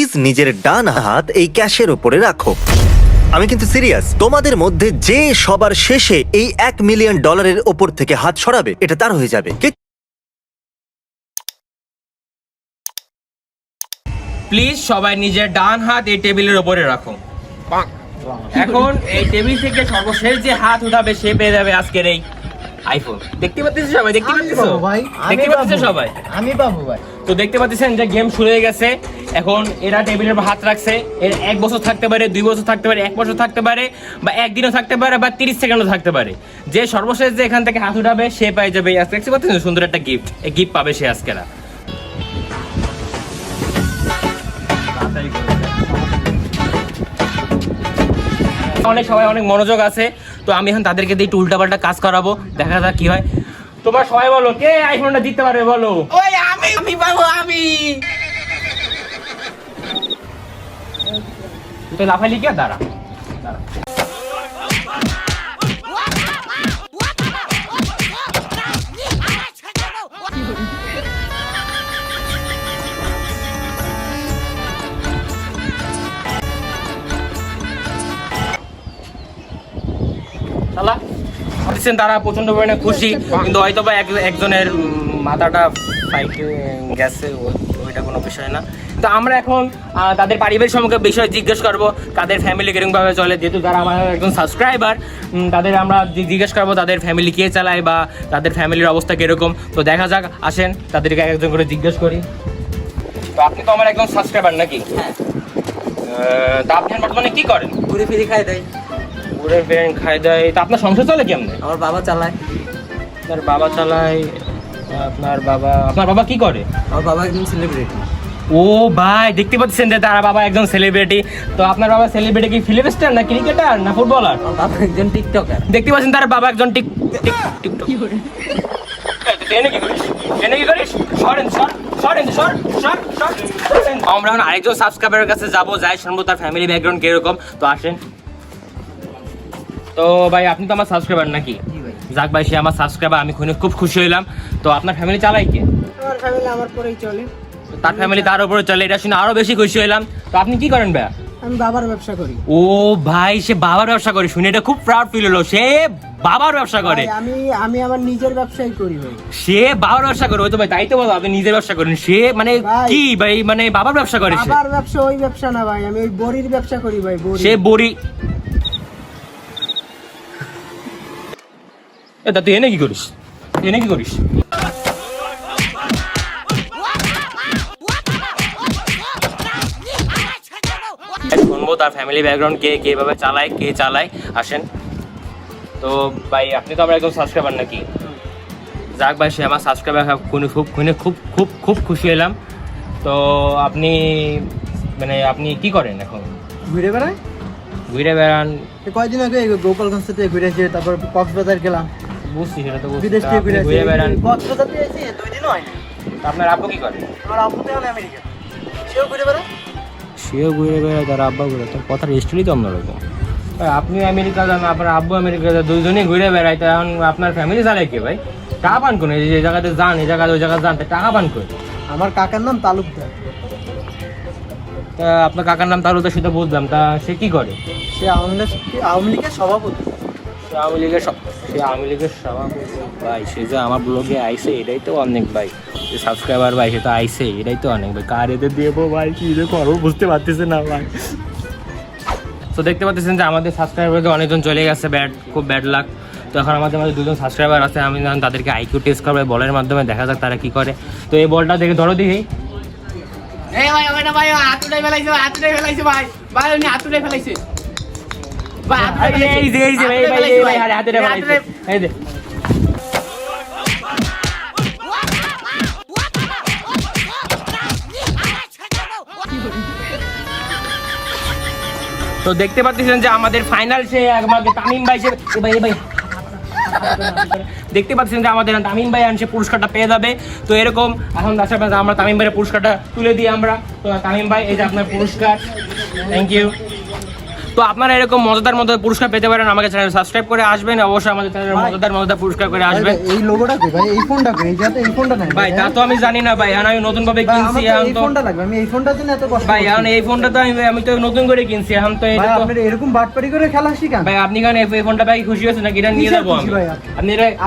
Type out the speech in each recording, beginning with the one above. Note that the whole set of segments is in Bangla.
প্লিজ নিজের ডান হাত এই ক্যাশের উপরে রাখো। আমি কিন্তু সিরিয়াস, তোমাদের মধ্যে যে সবার শেষে এই $1 মিলিয়ন ওপর থেকে হাত সরাবে এটা তার হয়ে যাবে। প্লিজ সবাই নিজের ডান হাত এই টেবিলের উপরে রাখো। এখন এই টেবিল থেকে সর্বশেষ যে হাত উঠাবে সে পেয়ে যাবে আজকের এই আইফোন। দেখতে পাচ্ছেন সবাই? দেখতে পাচ্ছেন ভাই, দেখতে পাচ্ছেন সবাই? আমি পাবো ভাই। তো দেখতে পাচ্ছেন যে গেম শুরু হয়ে গেছে। এখন এরা টেবিলের উপর হাত রাখছে। এর 1 বছর থাকতে পারে, 2 বছর থাকতে পারে, 1 বছর থাকতে পারে, বা 1 দিনও থাকতে পারে, বা 30 সেকেন্ডও থাকতে পারে। যে সর্বশেষ যে এখান থেকে হাত উঠাবে সে পেয়ে যাবে আজকে। দেখতে পাচ্ছেন সুন্দর একটা গিফট। এই গিফট পাবে সে আজকেরা। অনেক সবাই অনেক মনোযোগ আছে, তো আমি এখন তাদেরকে দিয়ে একটু উল্টাপাল্টা কাজ করাবো, দেখা যাক কি হয়। তোমরা সবাই বলো কে আইফোনটা জিততে পারবে বলো। ওই আমি পাবো আমি। তুই লাফাইলি কে? দাঁড়া শালা দিচ্ছেন, তারা প্রচন্ড পরিমাণে খুশি, কিন্তু হয়তো বা একজনের মাথাটা ফাইটে গেছে, ওইটা কোনো বিষয় না। তো আমরা এখন তাদের পারিবারিক সম্পর্কে বিষয় জিজ্ঞেস করবো, তাদের ফ্যামিলি কিরকমভাবে চলে, যেহেতু তারা আমার একজন সাবস্ক্রাইবার। তাদের আমরা জিজ্ঞেস করবো তাদের ফ্যামিলি কে চালায় বা তাদের ফ্যামিলির অবস্থা কীরকম। তো দেখা যাক, আসেন তাদেরকে একজন করে জিজ্ঞেস করি। তো আপনি তো আমার একজন সাবস্ক্রাইবার নাকি? হ্যাঁ। তা আপনি বর্তমানে কী করেন? ঘুরে ফিরে খাই দেয়। ঘুরে ফেরেন, খায় দেয়। তা আপনার সংসার চলে কেমনে? আমার বাবা চালায়। আপনার বাবা চালায়? আপনার বাবা কি করে? আমার বাবা একজন সেলিব্রিটি। ও ভাই, দেখতে পাচ্ছেন যে তার বাবা একজন সেলিব্রিটি। তো আপনার বাবা সেলিব্রিটি কি ফিল্ম স্টার না ক্রিকেটার না ফুটবলার? আমার বাবা একজন টিকটকার। দেখতে পাচ্ছেন তার বাবা একজন আমরা এখন আরেকজন সাবস্ক্রাইবারের কাছে যাবো, যাই শুনবো তার ফ্যামিলি ব্যাকগ্রাউন্ড কিরকম। তো আসেন। তো ভাই আপনি তো আমার সাবস্ক্রাইবার নাকি? যাক ভাই, সে আমার সাবস্ক্রাইবার, আমি খুব খুশি হইলাম। তো আপনার ফ্যামিলি চালাই কে? আমার ফ্যামিলি আমার পরেই চলে। তার ফ্যামিলি তার উপরে চলে, এটা শুনে আরো বেশি খুশি হইলাম। তো আপনি কি করেন ভাইয়া? আমি বাবার ব্যবসা করি। ও ভাই, সে বাবার ব্যবসা করে, শুনে এটা খুব প্রাউড ফিল হলো। সে বাবার ব্যবসা করে। আমি আমার নিজের ব্যবসাই করি ভাই। সে বাবার ব্যবসা করে, ওই তো ভাই, তাই তো বলো আপনি নিজের ব্যবসা করেন। সে মানে কি ভাই, মানে বাবার ব্যবসা করে। সে বাবার ব্যবসা ওই ব্যবসা না ভাই, আমি ওই বড়ির ব্যবসা করি ভাই। সে বড়ি। এটা তুই এনে কি করিস? শুনবো তার ফ্যামিলি ব্যাকগ্রাউন্ড, কিভাবে চালায়, কে চালায়। আসেন। তো ভাই আপনি তো আমার একজন সাবস্ক্রাইবার নাকি? যাক ভাই, সে আমার সাবস্ক্রাইবার, খুব খুশি হলাম। তো আপনি আপনি কি করেন এখন? ঘুরে বেড়ান? কয়দিন আগে গোপালগঞ্জ থেকে ঘুরে এসে তারপর কক্সবাজার গেলাম। বুঝছি, সেটা তো বিদেশ থেকে ঘুরে বেড়ান। কক্সবাজার থেকে এসে 2 দিন হয় না। আপনার আব্বু কি করে? আমার আব্বু তো এখন আমেরিকা, সেও ঘুরে বেড়ায়। তার আব্বা ঘুরে, তার কথার স্টোরি তো অন্যরকম। আপনি আমেরিকা যান, আপনার আব্বু আমেরিকা যান, দুজনেই ঘুরে বেড়ায়। তো এখন আপনার ফ্যামিলি চালায় কে ভাই? টাকা পান কোন? এই জায়গাতে যান, এই জায়গায় ওই জায়গায় যান, টাকা পান কোন? আমার কাকার নাম তালুকদার। তা আপনার কাকার নাম তাহলে তো সেটা বুঝলাম। তা সে কি করে? সে আওয়ামী লীগের সভাপতি। সে আওয়ামী লীগের সভাপতি। ভাই সে যে আমার ব্লগে আইসে, এটাই তো অনেক ভাই। যে সাবস্ক্রাইবার ভাই, সে তো আইসে, এটাই তো অনেক ভাই। কার এদের দেবো ভাই, কি যে করবো বুঝতে পারতেছে না ভাই। তো দেখতে পাচ্ছেন যে আমাদের সাবস্ক্রাইবারকে অনেকজন চলে গেছে, খুব ব্যাড লাক। তো এখন আমাদের মাঝে 2জন সাবস্ক্রাইবার আছে। আমি তাদেরকে আইকিউ টেস্ট করবো বলের মাধ্যমে, দেখা যাক তারা কি করে। তো এই বলটা দেখে ধরো দেখি। তো দেখতে পাচ্ছেন যে আমাদের ফাইনাল সে আমাদের তামিম ভাই, দেখতে পাচ্ছেন যে আমাদের তামিম ভাই সে পুরস্কারটা পেয়ে যাবে। তো এরকম এখন আমরা তামিম ভাইয়ের পুরস্কারটা তুলে দিই আমরা। তো তামিম ভাই, এই যে আপনার পুরস্কার, থ্যাংক ইউ। তো তো আপনারা এরকম মজাদার মজাদার পুরস্কার পেতে পারেন, আমাকে চ্যানেল সাবস্ক্রাইব করে আসবেন, অবশ্যই আমাদের চ্যানেলে মজাদার পুরস্কার করে আসবেন। এই লোগোটা কই ভাই? এই ফোনটা কই? এই যাতে এই ফোনটা নাই ভাই তা তো আমি জানি না ভাই, আমি নতুন ভাবে ভাই, কিনছি আমার তো এখন এই তো ফোনটা লাগবে। আমি এই ফোনটার জন্য এত কষ্ট ভাই, করছি। এখন এই ফোনটা তো আমি তো নতুন করে কিনছি এখন তো ভাই এটা তো আপনারা এরকম বাটপারি করে খেলা শিখান? ভাই আপনি কেন এই ফোনটা ভাই খুশি হয়েছেন নাকি এটা নিয়ে কিসের যাবো আমি? খুশি ভাই?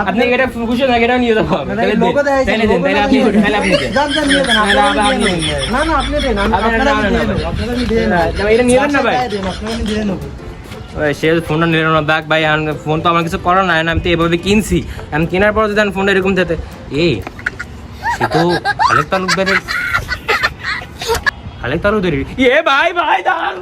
আপনি এটা খুশি হয়েছেন নাকি এটা নিয়ে যাবো আমি? আপনারা তাহলে এই দেন, লোগো দেখাইছেন, তাহলে দেন, লোগো তাহলে আপনি দেখাইছেন। তাহলে আপনি দেন। যান, যান, নিয়ে যান, তাহলে আপনারা আপনি নিয়ে নিয়ে নেন। নেন। না, না, আপনি দেন, আপনারা আপনারা না, না, দিয়ে না, নেন, ভাই। আপনারা দিয়ে নেন। না, এটা নিয়ে নেন না ভাই। বাসায় দেন, আপনারা দিয়ে নেন। ওই সে ফোনটা নিল না, দেখ ভাই ফোন তো আমার কিছু করার নাই না, আমি তো এভাবে কিনছি, আমি কেনার পর যদি ফোনটা এরকম যেতে সে তো খালেক তালুকদারের ভাই ভাই দাঁড়ান।